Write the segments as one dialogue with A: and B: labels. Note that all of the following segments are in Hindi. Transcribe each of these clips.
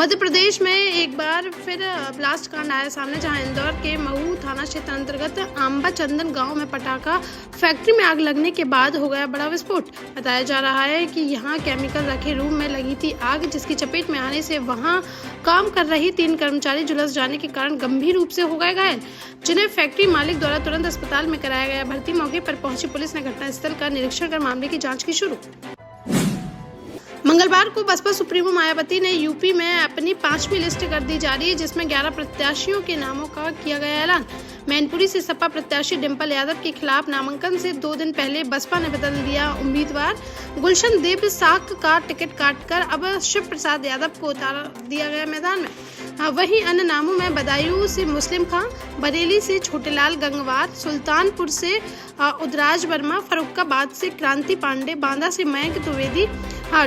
A: मध्य प्रदेश में एक बार फिर ब्लास्ट कांड आया सामने, जहां इंदौर के महू थाना क्षेत्र अंतर्गत आंबा चंदन गांव में पटाखा फैक्ट्री में आग लगने के बाद हो गया बड़ा विस्फोट। बताया जा रहा है कि यहां केमिकल रखे रूम में लगी थी आग, जिसकी चपेट में आने से वहां काम कर रही 3 कर्मचारी झुलस जाने के कारण गंभीर रूप से हो गए घायल, जिन्हें फैक्ट्री मालिक द्वारा तुरंत अस्पताल में कराया गया भर्ती। मौके पर पहुंची पुलिस ने घटनास्थल का निरीक्षण कर मामले की जाँच की शुरू। मंगलवार को बसपा सुप्रीमो मायावती ने यूपी में अपनी 5वीं लिस्ट कर दी जारी है, जिसमें 11 प्रत्याशियों के नामों का किया गया ऐलान। मैनपुरी से सपा प्रत्याशी डिंपल यादव के खिलाफ नामांकन से 2 दिन पहले बसपा ने बदल दिया उम्मीदवार। गुलशन देव साख का टिकट काटकर अब शिव प्रसाद यादव को उतार दिया गया मैदान में। वहीं अन्य नामों में बदायूं से मुस्लिम खां, बरेली से छोटेलाल गंगवार, सुल्तानपुर से उदराज वर्मा, फर्रुखाबाद से क्रांति पांडे, बांदा से मयंक द्विवेदी,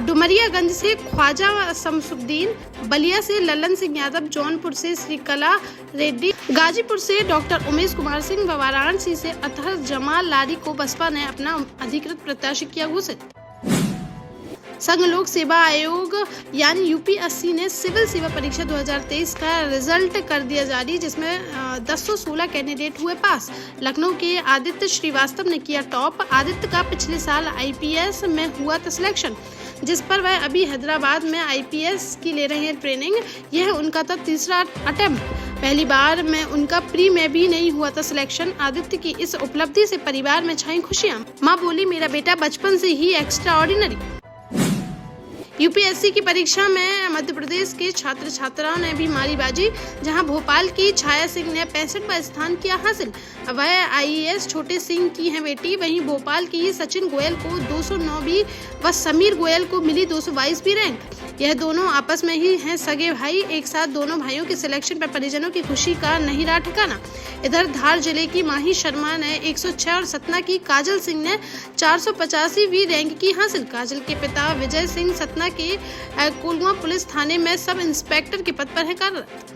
A: डुमरियागंज से ख्वाजा शमसुद्दीन, बलिया से ललन सिंह यादव, जौनपुर से श्रीकला रेड्डी, गाजीपुर से डॉक्टर उमेश कुमार सिंह व वाराणसी से अतहर जमाल लारी को बसपा ने अपना अधिकृत प्रत्याशी किया घोषित। संघ लोक सेवा आयोग यानी यूपीएससी ने सिविल सेवा परीक्षा 2023 का रिजल्ट कर दिया जारी, जिसमें 1016 कैंडिडेट हुए पास। लखनऊ के आदित्य श्रीवास्तव ने किया टॉप। आदित्य का पिछले साल आईपीएस में हुआ था सिलेक्शन, जिस पर वह अभी हैदराबाद में आईपीएस की ले रहे हैं ट्रेनिंग। यह उनका था तीसरा अटेम्प्ट। पहली बार में उनका प्री में भी नहीं हुआ था सिलेक्शन। आदित्य की इस उपलब्धि से परिवार में छाई खुशियां। मां बोली, मेरा बेटा बचपन से ही एक्स्ट्रा ऑर्डिनरी। यूपीएससी की परीक्षा में मध्य प्रदेश के छात्र छात्राओं ने भी मारी बाजी, जहां भोपाल की छाया सिंह ने 65वां स्थान किया हासिल। वह आईएएस छोटे सिंह की हैं बेटी। वहीं भोपाल की सचिन गोयल को 209वीं व समीर गोयल को मिली 222वीं रैंक। यह दोनों आपस में ही हैं सगे भाई। एक साथ दोनों भाइयों के सिलेक्शन पर परिजनों की खुशी का नहीं रहा ठिकाना। इधर धार जिले की माही शर्मा ने 106 और सतना की काजल सिंह ने 485वीं रैंक की हासिल। काजल के पिता विजय सिंह सतना के कोलुआ पुलिस थाने में सब इंस्पेक्टर के पद पर है कार्यरत।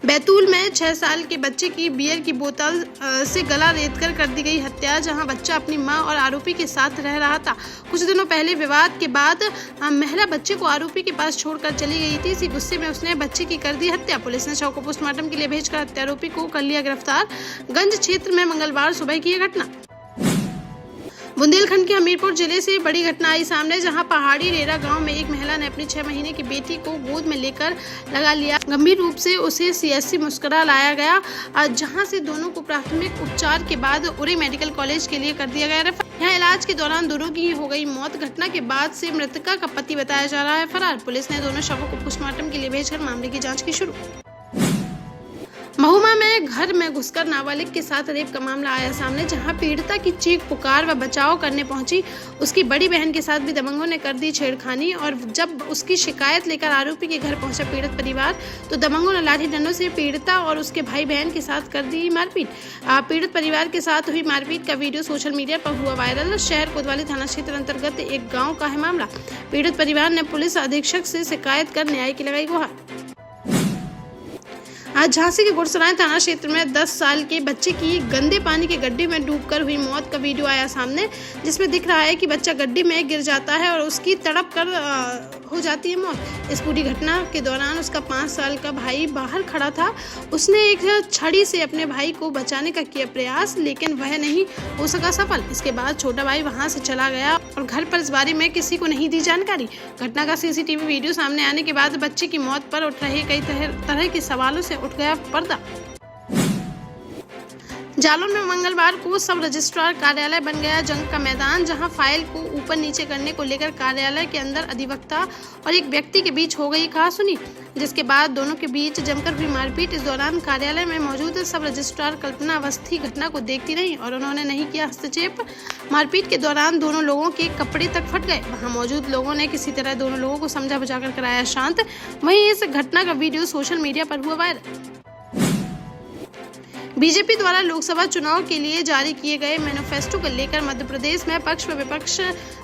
A: बैतूल में 6 साल के बच्चे की बियर की बोतल से गला रेतकर कर दी गई हत्या, जहां बच्चा अपनी मां और आरोपी के साथ रह रहा था। कुछ दिनों पहले विवाद के बाद महिला बच्चे को आरोपी के पास छोड़कर चली गई थी। इसी गुस्से में उसने बच्चे की कर दी हत्या। पुलिस ने शव को पोस्टमार्टम के लिए भेजकर हत्यारोपी को कर लिया गिरफ्तार। गंज क्षेत्र में मंगलवार सुबह की यह घटना। बुंदेलखंड के हमीरपुर जिले से बड़ी घटना आई सामने, जहां पहाड़ी रेरा गांव में एक महिला ने अपनी 6 महीने की बेटी को गोद में लेकर लगा लिया। गंभीर रूप से उसे सीएससी मुस्कुरा लाया गया, जहां से दोनों को प्राथमिक उपचार के बाद उरी मेडिकल कॉलेज के लिए कर दिया गया रेफर। यहां इलाज के दौरान दोनों की हो गई मौत। घटना के बाद से मृतका का पति बताया जा रहा है फरार। पुलिस ने दोनों शवों को पोस्टमार्टम के लिए भेजकर मामले की जाँच की शुरू। महुआ में घर में घुसकर नाबालिग के साथ रेप का मामला आया सामने, जहां पीड़िता की चीख पुकार व बचाव करने पहुंची उसकी बड़ी बहन के साथ भी दबंगों ने कर दी छेड़खानी। और जब उसकी शिकायत लेकर आरोपी के घर पहुंचा पीड़ित परिवार, तो दबंगों ने लाठी डंडों से पीड़िता और उसके भाई बहन के साथ कर दी मारपीट। पीड़ित परिवार के साथ हुई मारपीट का वीडियो सोशल मीडिया पर हुआ वायरल। शहर कोतवाली थाना क्षेत्र अंतर्गत एक गाँव का है मामला। पीड़ित परिवार ने पुलिस अधीक्षक से शिकायत कर न्याय की लगाई गुहार। आज झांसी के गुरसराय थाना क्षेत्र में 10 साल के बच्चे की गंदे पानी के गड्ढे में डूबकर हुई मौत का वीडियो आया सामने, जिसमें दिख रहा है कि बच्चा गड्ढे में गिर जाता है और उसकी तड़प कर हो जाती है मौत। इस पूरी घटना के दौरान उसका 5 साल का भाई बाहर खड़ा था। उसने एक छड़ी से अपने भाई को बचाने का किया प्रयास, लेकिन वह नहीं हो सका सफल। इसके बाद छोटा भाई वहां से चला गया और घर पर इस बारे में किसी को नहीं दी जानकारी। घटना का सीसीटीवी वीडियो सामने आने के बाद बच्चे की मौत पर उठ रहे कई तरह के सवालों से उठ गया पर्दा। जालौन में मंगलवार को सब रजिस्ट्रार कार्यालय बन गया जंग का मैदान, जहां फाइल को ऊपर नीचे करने को लेकर कार्यालय के अंदर अधिवक्ता और एक व्यक्ति के बीच हो गई कहासुनी, जिसके बाद दोनों के बीच जमकर हुई मारपीट। इस दौरान कार्यालय में मौजूद सब रजिस्ट्रार कल्पना अवस्थी घटना को देखती रही और उन्होंने नहीं किया हस्तक्षेप। मारपीट के दौरान दोनों लोगों के कपड़े तक फट गए। वहां मौजूद लोगों ने किसी तरह दोनों लोगों को समझा बुझाकर कराया शांत। वहीं इस घटना का वीडियो सोशल मीडिया पर हुआ वायरल। बीजेपी द्वारा लोकसभा चुनाव के लिए जारी किए गए मैनिफेस्टो को लेकर मध्य प्रदेश में पक्ष व विपक्ष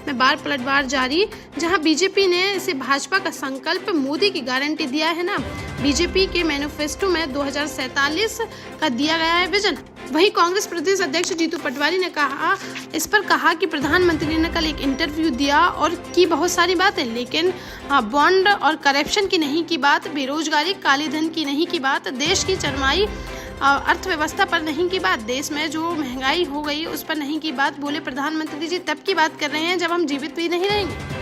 A: में बार पलटवार जारी, जहां बीजेपी ने इसे भाजपा का संकल्प, मोदी की गारंटी दिया है ना। बीजेपी के मैनिफेस्टो में 2047 का दिया गया है विजन। वहीं कांग्रेस प्रदेश अध्यक्ष जीतू पटवारी ने इस पर कहा कि प्रधानमंत्री ने कल एक इंटरव्यू दिया और की बहुत सारी बातें, लेकिन बॉन्ड और करप्शन की नहीं की बात, बेरोजगारी, काले धन की नहीं की बात, देश की चरमाई अर्थव्यवस्था पर नहीं की बात, देश में जो महंगाई हो गई उस पर नहीं की बात। बोले प्रधानमंत्री जी तब की बात कर रहे हैं जब हम जीवित भी नहीं रहेंगे।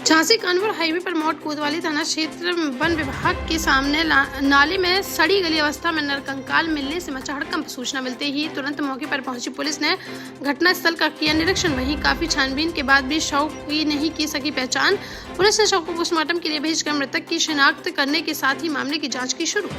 A: झांसी कानपुर हाईवे पर मौट कोतवाली थाना क्षेत्र वन विभाग के सामने नाले में सड़ी गली अवस्था में नरकंकाल मिलने से मचा हड़कंप। सूचना मिलते ही तुरंत मौके पर पहुंची पुलिस ने घटनास्थल का किया निरीक्षण। वहीं काफी छानबीन के बाद भी शव की नहीं की सकी पहचान। पुलिस ने शव को पोस्टमार्टम के लिए भेजकर मृतक की शिनाख्त करने के साथ ही मामले की जाँच की शुरू।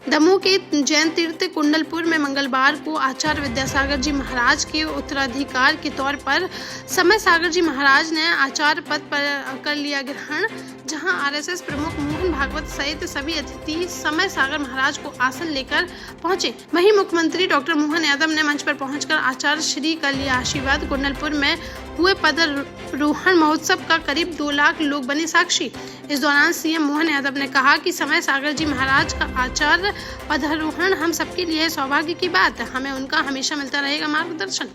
A: दमोह के जैन तीर्थ कुंडलपुर में मंगलवार को आचार्य विद्यासागर जी महाराज के उत्तराधिकार के तौर पर समय सागर जी महाराज ने आचार्य पद पर कर लिया ग्रहण। जहां आरएसएस प्रमुख मोहन भागवत सहित सभी अतिथि समय सागर महाराज को आसन लेकर पहुंचे। वहीं मुख्यमंत्री डॉक्टर मोहन यादव ने मंच पर पहुंचकर आचार्य श्री का लिया आशीर्वाद। कुंडलपुर में हुए पदारोहण महोत्सव का करीब 2 लाख लोग बने साक्षी। इस दौरान सीएम मोहन यादव ने कहा कि समय सागर जी महाराज का आचार्य पदारोहण हम सबके लिए सौभाग्य की बात है। हमें उनका हमेशा मिलता रहेगा मार्गदर्शन।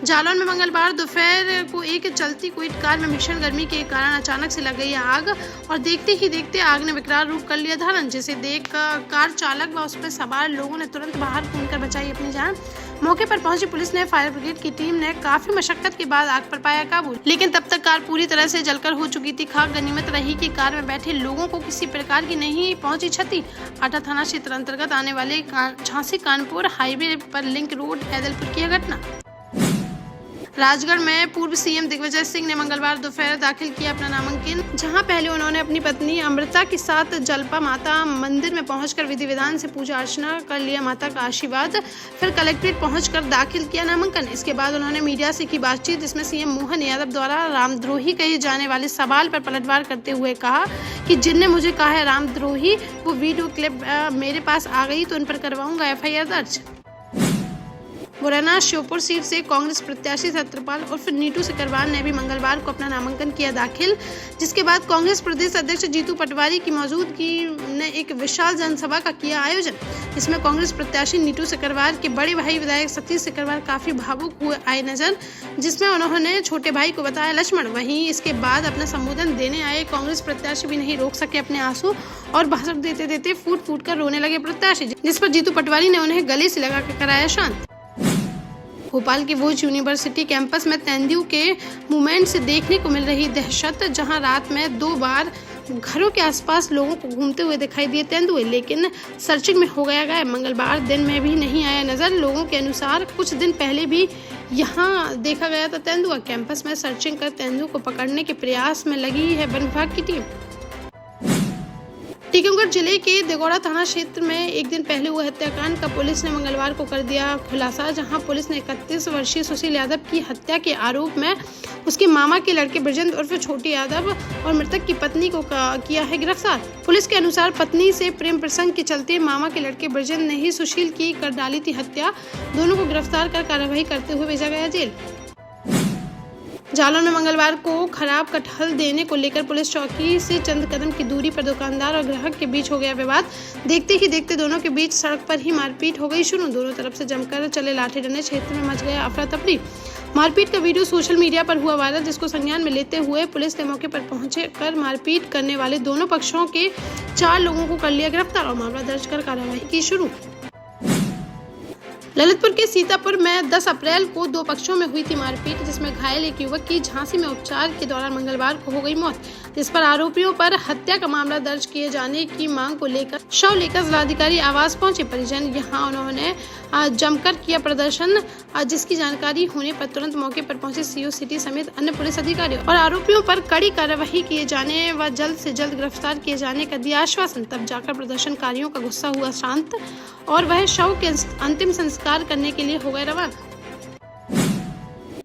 A: जालौन में मंगलवार दोपहर को एक चलती क्विड कार में भीषण गर्मी के कारण अचानक से लग गई आग और देखते ही देखते आग ने विकराल रूप कर लिया धारण, जिसे देख कार चालक व उसमें सवार लोगों ने तुरंत बाहर कूदकर बचाई अपनी जान। मौके पर पहुंची पुलिस ने फायर ब्रिगेड की टीम ने काफी मशक्कत के बाद आग पर पाया काबू, लेकिन तब तक कार पूरी तरह से जलकर हो चुकी थी खाक। गनीमत रही कि कार में बैठे लोगों को किसी प्रकार की नहीं पहुंची क्षति। आटा थाना क्षेत्र अंतर्गत आने वाले झांसी कानपुर हाईवे पर लिंक रोड हैदलपुर की घटना। राजगढ़ में पूर्व सीएम दिग्विजय सिंह ने मंगलवार दोपहर दाखिल किया अपना नामांकन, जहां पहले उन्होंने अपनी पत्नी अमृता के साथ जलपा माता मंदिर में पहुंचकर विधि विधान से पूजा अर्चना कर लिया माता का आशीर्वाद। फिर कलेक्ट्रेट पहुंचकर दाखिल किया नामांकन। इसके बाद उन्होंने मीडिया से की बातचीत, जिसमें सीएम मोहन यादव द्वारा रामद्रोही कहे जाने वाले सवाल पर पलटवार करते हुए कहा कि जिनने मुझे कहा है रामद्रोही, वो वीडियो क्लिप मेरे पास आ गई तो उन पर करवाऊंगा एफआईआर दर्ज। मुरैना श्योपुर सीट से कांग्रेस प्रत्याशी सत्यपाल उर्फ नीटू सिकरवार ने भी मंगलवार को अपना नामांकन किया दाखिल, जिसके बाद कांग्रेस प्रदेश अध्यक्ष जीतू पटवारी की मौजूदगी ने एक विशाल जनसभा का किया आयोजन। इसमें कांग्रेस प्रत्याशी नीटू सिकरवार के बड़े भाई विधायक सतीश सिकरवार काफी भावुक हुए आए नजर, जिसमें उन्होंने छोटे भाई को बताया लक्ष्मण। वहीं इसके बाद अपना संबोधन देने आए कांग्रेस प्रत्याशी भी नहीं रोक सके अपने आंसू और भाषण देते देते फूट फूट कर रोने लगे प्रत्याशी, जिस पर जीतू पटवारी ने उन्हें गले से लगा कर कराया शांत। भोपाल के वोच यूनिवर्सिटी कैंपस में तेंदुओं के मूवमेंट से देखने को मिल रही दहशत, जहां रात में 2 बार घरों के आसपास लोगों को घूमते हुए दिखाई दिए तेंदुए, लेकिन सर्चिंग में हो गया गायब। मंगलवार दिन में भी नहीं आया नजर। लोगों के अनुसार कुछ दिन पहले भी यहां देखा गया था तेंदुआ। कैंपस में सर्चिंग कर तेंदुओं को पकड़ने के प्रयास में लगी है वन विभाग की टीम। टीकमगढ़ जिले के देगौड़ा थाना क्षेत्र में एक दिन पहले हुए हत्याकांड का पुलिस ने मंगलवार को कर दिया खुलासा, जहां पुलिस ने 31 वर्षीय सुशील यादव की हत्या के आरोप में उसके मामा के लड़के ब्रजेंद्र उर्फ छोटे यादव और मृतक की पत्नी को किया है गिरफ्तार। पुलिस के अनुसार पत्नी से प्रेम प्रसंग के चलते मामा के लड़के ब्रजेंद्र ने ही सुशील की कर डाली थी हत्या। दोनों को गिरफ्तार कर कार्रवाई करते हुए भेजा गया जेल। जालौन में मंगलवार को खराब कटहल देने को लेकर पुलिस चौकी से चंद कदम की दूरी पर दुकानदार और ग्राहक के बीच हो गया विवाद। देखते ही देखते दोनों के बीच सड़क पर ही मारपीट हो गई शुरू। दोनों तरफ से जमकर चले लाठी डंडे, क्षेत्र में मच गया अफरा तफरी। मारपीट का वीडियो सोशल मीडिया पर हुआ वायरल, जिसको संज्ञान में लेते हुए पुलिस ने मौके पर पहुंचकर मारपीट करने वाले दोनों पक्षों के 4 लोगों को कर लिया गिरफ्तार और मामला दर्ज कर कार्रवाई की शुरू। ललितपुर के सीतापुर में 10 अप्रैल को 2 पक्षों में हुई थी मारपीट, जिसमें घायल एक युवक की झांसी में उपचार के दौरान मंगलवार को हो गई मौत, जिस पर आरोपियों पर हत्या का मामला दर्ज किए जाने की मांग को लेकर शव लेकर जिलाधिकारी आवास पहुंचे परिजन। यहां उन्होंने जमकर किया प्रदर्शन, जिसकी जानकारी होने पर तुरंत मौके पर पहुंचे सीओ सिटी समेत अन्य पुलिस अधिकारियों और आरोपियों पर कड़ी कार्रवाई किए जाने व जल्द से जल्द गिरफ्तार किए जाने का दिया आश्वासन। तब जाकर प्रदर्शनकारियों का गुस्सा हुआ शांत और वह शव के अंतिम संस्कार करने के लिए हो गए रवाना।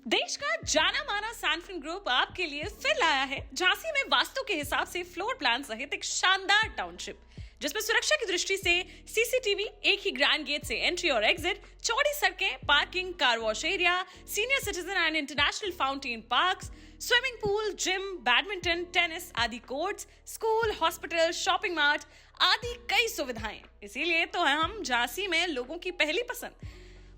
B: देश का जाना माना सैनफिन ग्रुप आपके लिए फिर लाया है झांसी में वास्तु के हिसाब से फ्लोर प्लान सहित एक शानदार टाउनशिप, जिसमें सुरक्षा की दृष्टि से सीसीटीवी, एक ही ग्रैंड गेट से एंट्री और एग्जिट, चौड़ी सड़कें, parking, car wash area, senior citizen and international fountain parks, swimming pool, gym, badminton, tennis आदि courts, school, hospital, shopping mart आदि कई सुविधाएं। इसीलिए तो हम झांसी में लोगों की पहली पसंद।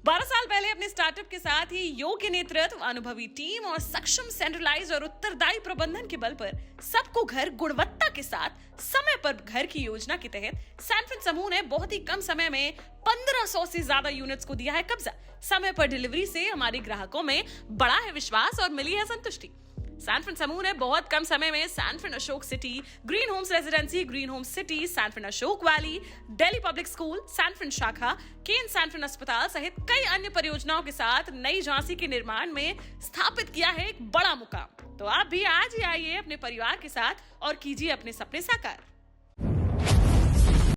B: 12 साल पहले अपने स्टार्टअप के साथ ही योग्य नेतृत्व, अनुभवी टीम और सक्षम सेंट्रलाइज और उत्तरदायी प्रबंधन के बल पर सबको घर गुणवत्ता के साथ समय पर घर की योजना के तहत सैनफिन समूह ने बहुत ही कम समय में 1500 से ज्यादा यूनिट्स को दिया है कब्जा। समय पर डिलीवरी से हमारे ग्राहकों में बढ़ा है विश्वास और मिली है संतुष्टि। सैनफिन समूह ने बहुत कम समय में Sanfin Ashok city, green homes residency, green homes city, Sanfin Ashok valley, Delhi public school, Sanfin शाखा, केन सैनफिन अस्पताल सहित कई अन्य परियोजनाओं के साथ नई झांसी के निर्माण में स्थापित किया है एक बड़ा मुकाम। तो आप भी आज ही आइए अपने परिवार के साथ और कीजिए अपने सपने साकार।